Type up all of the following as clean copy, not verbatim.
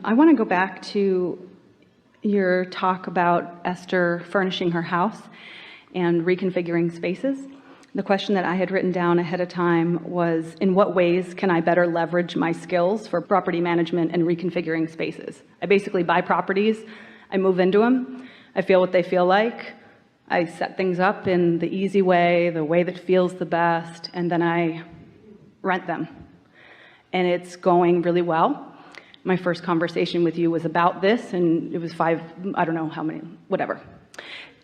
I want to go back to your talk about Esther furnishing her house and reconfiguring spaces. The question that I had written down ahead of time was, in what ways can I better leverage my skills for property management and reconfiguring spaces? I basically buy properties, I move into them, I feel what they feel like, I set things up in the easy way, the way that feels the best, and then I rent them. And it's going really well. My first conversation with you was about this, and it was I don't know how many, whatever.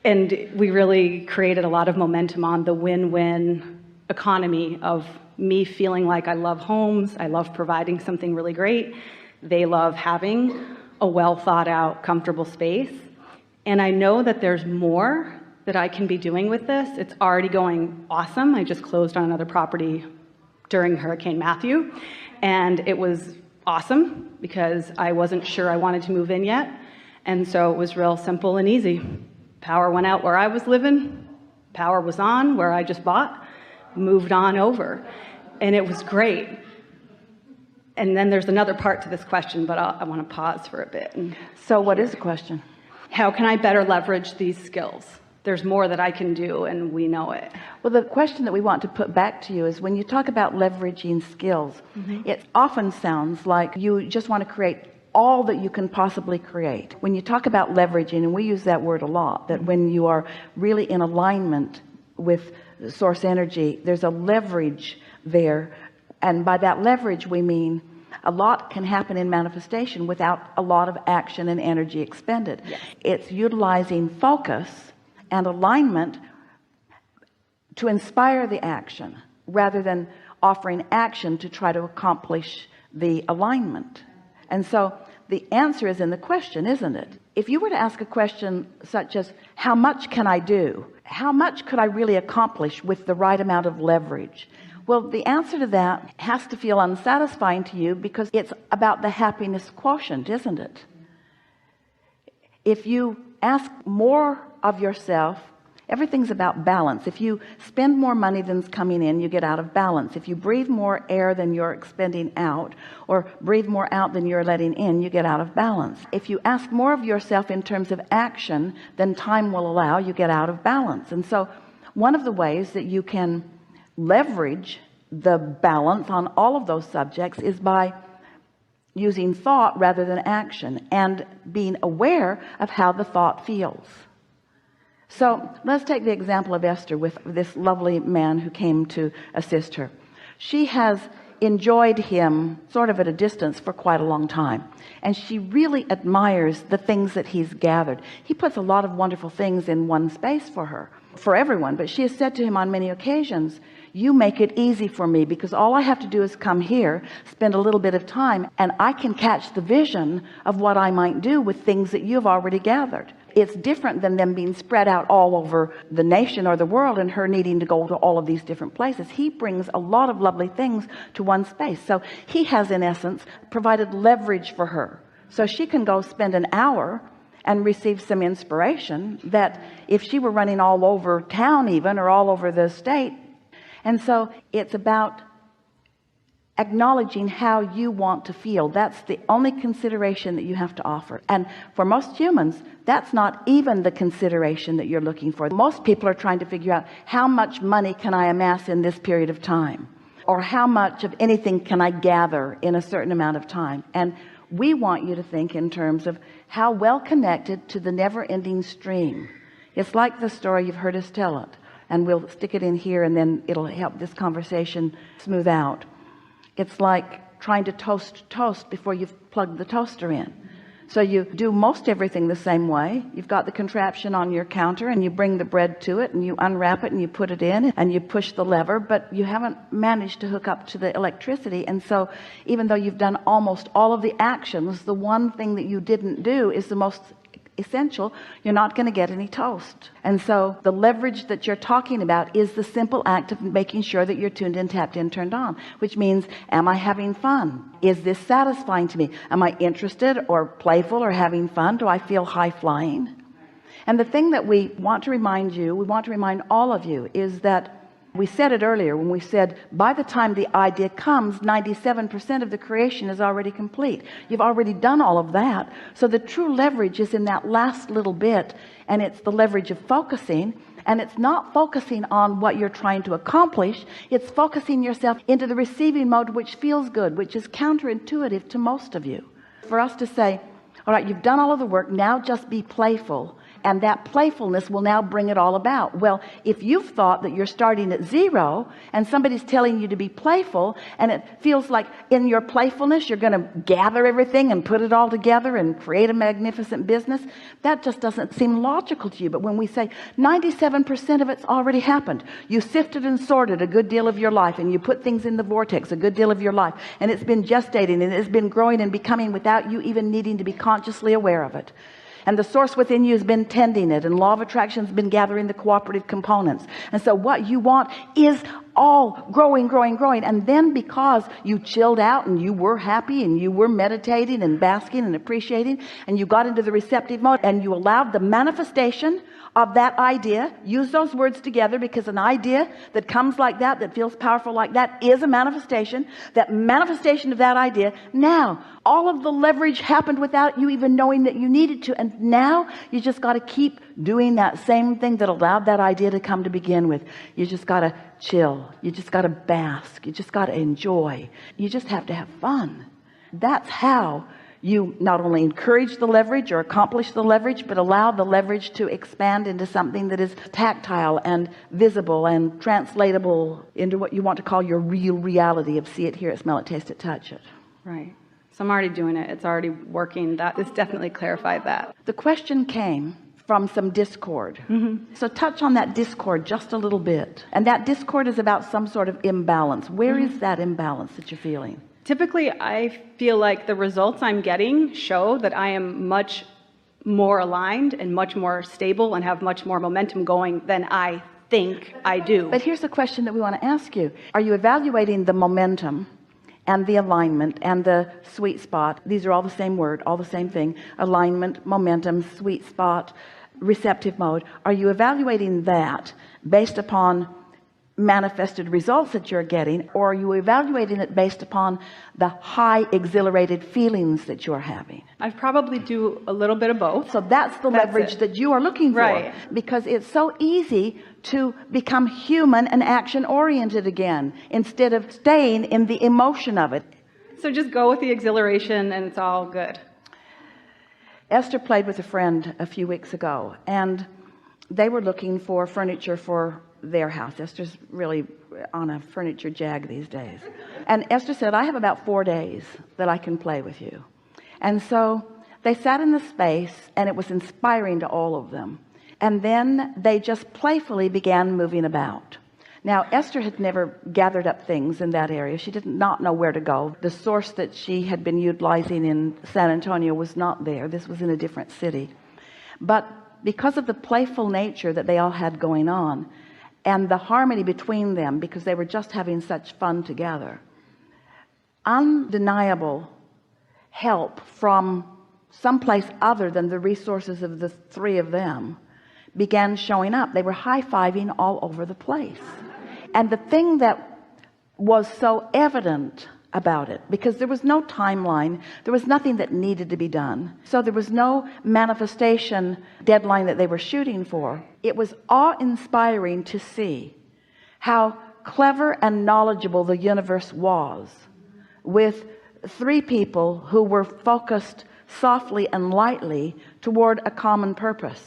And we really created a lot of momentum on the win-win economy of me feeling like I love homes, I love providing something really great, they love having a well thought out, comfortable space. And I know that there's more that I can be doing with this. It's already going awesome. I just closed on another property during Hurricane Matthew, and it was awesome because I wasn't sure I wanted to move in yet. And so it was real simple and easy. Power went out where I was living, power was on where I just bought, moved on over, and it was great. And then there's another part to this question, but I want to pause for a bit. So what is the question? How can I better leverage these skills? There's more that I can do, and we know it. Well, the question that we want to put back to you is, when you talk about leveraging skills, it often sounds like you just want to create all that you can possibly create. When you talk about leveraging, and we use that word a lot, that when you are really in alignment with source energy, there's a leverage there. And by that leverage, we mean a lot can happen in manifestation without a lot of action and energy expended. Yes. It's utilizing focus and alignment to inspire the action rather than offering action to try to accomplish the alignment. And so the answer is in the question, isn't it? If you were to ask a question such as, how much can I do? How much could I really accomplish with the right amount of leverage? Well, the answer to that has to feel unsatisfying to you, because it's about the happiness quotient, isn't it? If you ask more of yourself, everything's about balance. If you spend more money than's coming in, you get out of balance. If you breathe more air than you're expending out, or breathe more out than you're letting in, you get out of balance. If you ask more of yourself in terms of action than time will allow, you get out of balance. And so one of the ways that you can leverage the balance on all of those subjects is by using thought rather than action, and being aware of how the thought feels. So let's take the example of Esther with this lovely man who came to assist her. She has enjoyed him sort of at a distance for quite a long time, and she really admires the things that he's gathered. He puts a lot of wonderful things in one space for her, for everyone, but she has said to him on many occasions, you make it easy for me, because all I have to do is come here, spend a little bit of time, and I can catch the vision of what I might do with things that you've already gathered. It's different than them being spread out all over the nation or the world and her needing to go to all of these different places. He brings a lot of lovely things to one space. So he has, in essence, provided leverage for her, so she can go spend an hour and receive some inspiration that if she were running all over town even, or all over the state. And so it's about acknowledging how you want to feel. That's the only consideration that you have to offer. And for most humans, that's not even the consideration that you're looking for. Most people are trying to figure out, how much money can I amass in this period of time? Or how much of anything can I gather in a certain amount of time? And we want you to think in terms of how well connected to the never-ending stream. It's like the story, you've heard us tell it, and we'll stick it in here, and then it'll help this conversation smooth out. It's like trying to toast before you've plugged the toaster in. So you do most everything the same way. You've got the contraption on your counter, and you bring the bread to it, and you unwrap it, and you put it in, and you push the lever, but you haven't managed to hook up to the electricity. And so even though you've done almost all of the actions, the one thing that you didn't do is the most essential. You're not going to get any toast. And so the leverage that you're talking about is the simple act of making sure that you're tuned in, tapped in, turned on, which means, am I having fun? Is this satisfying to me? Am I interested or playful or having fun? Do I feel high flying? And the thing that we want to remind you, we want to remind all of you, is that We said it earlier when we said by the time the idea comes, 97% of the creation is already complete. You've already done all of that. So the true leverage is in that last little bit, and it's the leverage of focusing. And it's not focusing on what you're trying to accomplish. It's focusing yourself into the receiving mode, which feels good, which is counterintuitive to most of you. For us to say, all right, you've done all of the work, now just be playful, and that playfulness will now bring it all about. Well, if you've thought that you're starting at zero and somebody's telling you to be playful, and it feels like in your playfulness you're going to gather everything and put it all together and create a magnificent business, that just doesn't seem logical to you. But when we say 97% of it's already happened, you sifted and sorted a good deal of your life, and you put things in the vortex a good deal of your life, and it's been gestating and it's been growing and becoming without you even needing to be consciously aware of it. And the source within you has been tending it, and law of attraction has been gathering the cooperative components. And so what you want is all growing, growing, growing. And then because you chilled out and you were happy and you were meditating and basking and appreciating, and you got into the receptive mode and you allowed the manifestation of that idea, use those words together, because an idea that comes like that feels powerful like that, is a manifestation. That manifestation of that idea, now all of the leverage happened without you even knowing that you needed to. And now you just got to keep doing that same thing that allowed that idea to come to begin with. You just got to chill. You just got to bask. You just got to enjoy. You just have to have fun. That's how you not only encourage the leverage or accomplish the leverage, but allow the leverage to expand into something that is tactile and visible and translatable into what you want to call your real reality of see it, hear it, smell it, taste it, touch it. Right. So I'm already doing it. It's already working. This definitely clarified that. The question came from some discord. So touch on that discord just a little bit. And that discord is about some sort of imbalance. Where is that imbalance that you're feeling? Typically, I feel like the results I'm getting show that I am much more aligned and much more stable and have much more momentum going than I think I do. But here's the question that we want to ask you. Are you evaluating the momentum and the alignment and the sweet spot? These are all the same word, all the same thing. Alignment, momentum, sweet spot, receptive mode. Are you evaluating that based upon manifested results that you're getting, or are you evaluating it based upon the high exhilarated feelings that you're having? I probably do a little bit of both. So that's the leverage that you are looking for, right? Because it's so easy to become human and action oriented again instead of staying in the emotion of it. So just go with the exhilaration and it's all good. Esther played with a friend a few weeks ago, and they were looking for furniture for their house. Esther's really on a furniture jag these days. And Esther said, I have about 4 days that I can play with you. And so they sat in the space, and it was inspiring to all of them. And then they just playfully began moving about. Now, Esther had never gathered up things in that area. She did not know where to go. The source that she had been utilizing in San Antonio was not there. This was in a different city. But because of the playful nature that they all had going on, and the harmony between them, because they were just having such fun together, undeniable help from someplace other than the resources of the three of them began showing up. They were high-fiving all over the place. And the thing that was so evident about it, because there was no timeline, there was nothing that needed to be done, so there was no manifestation deadline that they were shooting for. It was awe-inspiring to see how clever and knowledgeable the universe was, with three people who were focused softly and lightly toward a common purpose.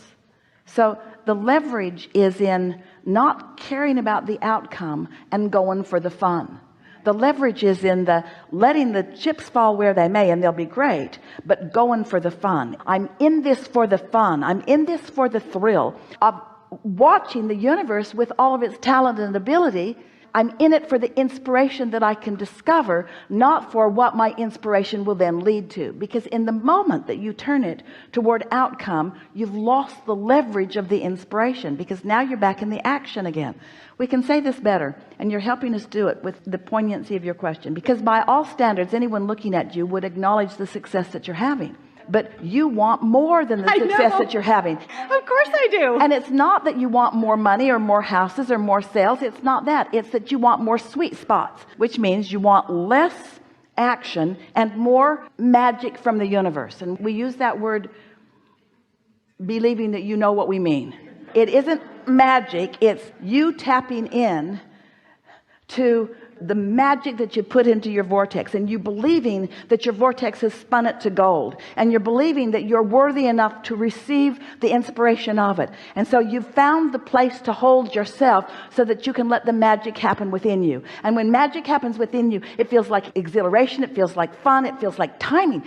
So the leverage is in not caring about the outcome and going for the fun. The leverage is in the letting the chips fall where they may, and they'll be great, but going for the fun. I'm in this for the fun. I'm in this for the thrill of watching the universe with all of its talent and ability. I'm in it for the inspiration that I can discover, not for what my inspiration will then lead to. Because in the moment that you turn it toward outcome, you've lost the leverage of the inspiration, because now you're back in the action again. We can say this better, and you're helping us do it with the poignancy of your question, because by all standards, anyone looking at you would acknowledge the success that you're having. but you want more than the success that you're having. Of course I do. And it's not that you want more money or more houses or more sales. It's not that. It's that you want more sweet spots, which means you want less action and more magic from the universe. And we use that word believing that you know what we mean. It isn't magic. It's you tapping in to the magic that you put into your vortex, and you believing that your vortex has spun it to gold, and you're believing that you're worthy enough to receive the inspiration of it. And so you've found the place to hold yourself so that you can let the magic happen within you. And when magic happens within you, it feels like exhilaration, it feels like fun, it feels like timing.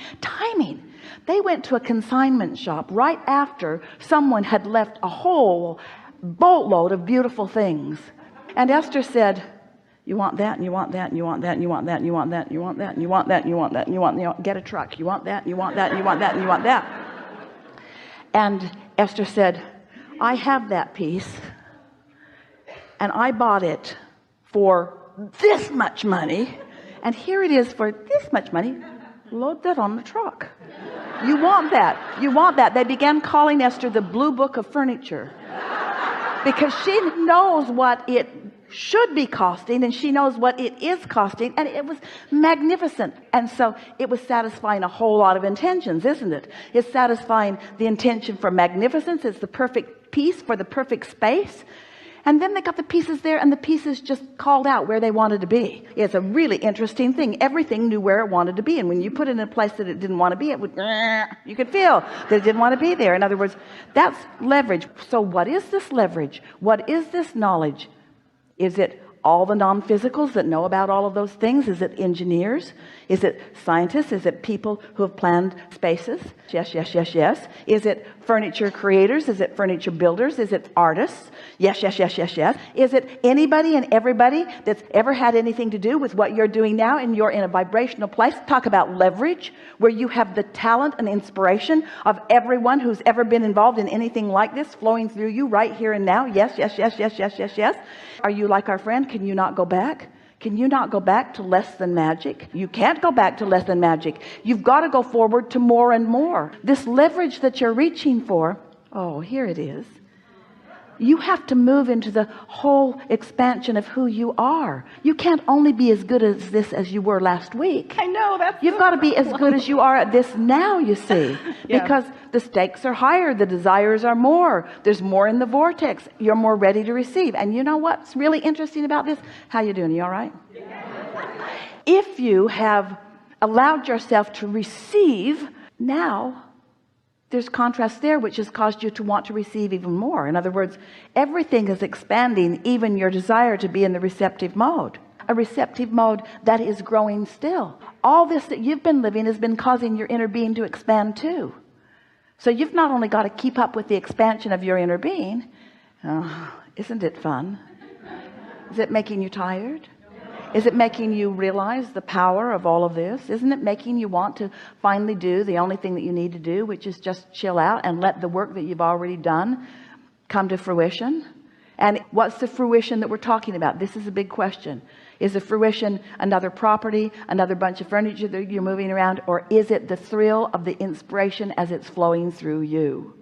They went to a consignment shop right after someone had left a whole boatload of beautiful things, and Esther said, you want that, and you want that, and you want that, and you want that, and you want that, and you want that, and you want that, and you want that, and you want, get a truck. You want that, and you want that, and you want that, and you want that. And Esther said, I have that piece, and I bought it for this much money, and here it is for this much money. Load that on the truck. You want that. You want that. They began calling Esther the Blue Book of Furniture, because she knows what it should be costing, and she knows what it is costing, and it was magnificent. And so it was satisfying a whole lot of intentions, isn't it? It's satisfying the intention for magnificence. It's the perfect piece for the perfect space. And then they got the pieces there, and the pieces just called out where they wanted to be. It's a really interesting thing. Everything knew where it wanted to be, and when you put it in a place that it didn't want to be, it would, you could feel that it didn't want to be there. In other words, that's leverage. So what is this leverage? What is this knowledge? Is it all the non-physicals that know about all of those things? Is it engineers? Is it scientists? Is it people who have planned spaces? Yes, yes, yes, yes. Is it furniture creators? Is it furniture builders? Is it artists? Yes, yes, yes, yes, yes. Is it anybody and everybody that's ever had anything to do with what you're doing now, and you're in a vibrational place? Talk about leverage, where you have the talent and inspiration of everyone who's ever been involved in anything like this flowing through you right here and now. Yes, yes, yes, yes, yes, yes, yes. Are you like our friend? Can you not go back? Can you not go back to less than magic? You can't go back to less than magic. You've got to go forward to more and more. This leverage that you're reaching for, oh, here it is. You have to move into the whole expansion of who you are. You can't only be as good as this as you were last week. I know, that's You've got to be as good as you are at this now, you see. Yeah. Because the stakes are higher, the desires are more. There's more in the vortex. You're more ready to receive. And you know what's really interesting about this? How you doing? You all right? If you have allowed yourself to receive, now there's contrast there, which has caused you to want to receive even more. In other words, everything is expanding, even your desire to be in the receptive mode. A receptive mode that is growing still. All this that you've been living has been causing your inner being to expand too. So you've not only got to keep up with the expansion of your inner being. Isn't it fun? Is it making you tired? Is it making you realize the power of all of this? Isn't it making you want to finally do the only thing that you need to do, which is just chill out and let the work that you've already done come to fruition? And what's the fruition that we're talking about? This is a big question. Is the fruition another property, another bunch of furniture that you're moving around, or is it the thrill of the inspiration as it's flowing through you?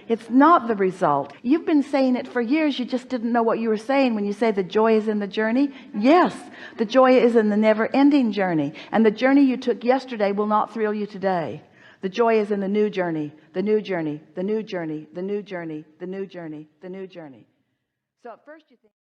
It's not the result. You've been saying it for years. You just didn't know what you were saying when you say the joy is in the journey. Yes, the joy is in the never-ending journey. And the journey you took yesterday will not thrill you today. The joy is in the new journey, the new journey, the new journey, the new journey, the new journey, the new journey. So at first you think